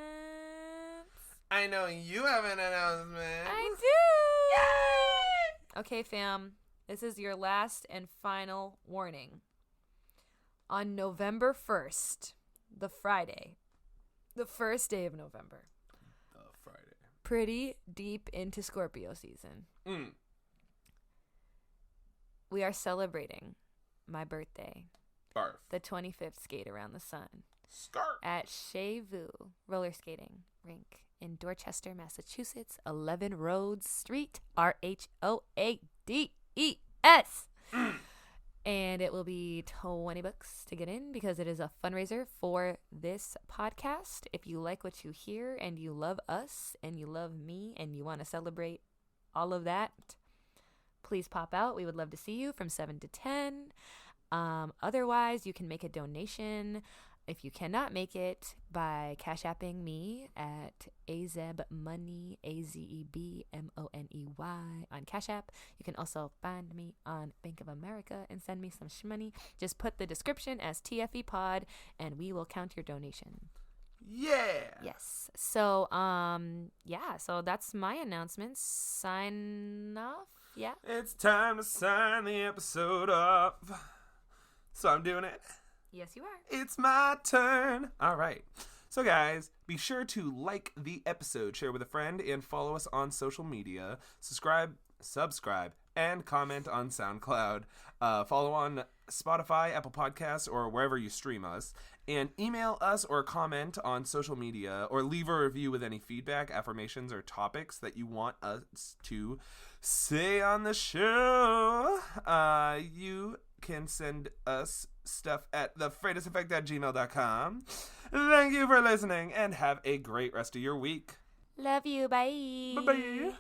I know you have an announcement. I do. Yay! Okay, fam, this is your last and final warning. On November 1st, the Friday, the first day of November. Pretty deep into Scorpio season. We are celebrating my birthday. Barf. The 25th skate around the sun. Scarf. At Shea Vu roller skating rink in Dorchester, Massachusetts, 11 Rhodes Street, RHOADES. And it will be $20 to get in because it is a fundraiser for this podcast. If you like what you hear and you love us and you love me and you want to celebrate all of that, please pop out. We would love to see you from 7 to 10. Otherwise, you can make a donation if you cannot make it by Cash Apping me at AZEBMoney, AZEBMONEY on Cash App. You can also find me on Bank of America and send me some shmoney. Just put the description as TFE Pod and we will count your donation. Yeah. Yes. So, yeah. So that's my announcements. Sign off. Yeah. It's time to sign the episode off. So I'm doing it. Yes, you are. It's my turn. All right. So, guys, be sure to like the episode, share with a friend, and follow us on social media. Subscribe, and comment on SoundCloud. Follow on Spotify, Apple Podcasts, or wherever you stream us. And email us or comment on social media or leave a review with any feedback, affirmations, or topics that you want us to say on the show. You can send us stuff at thefreighteseffect@gmail.com. Thank you for listening and have a great rest of your week. Love you. Bye. Bye-bye.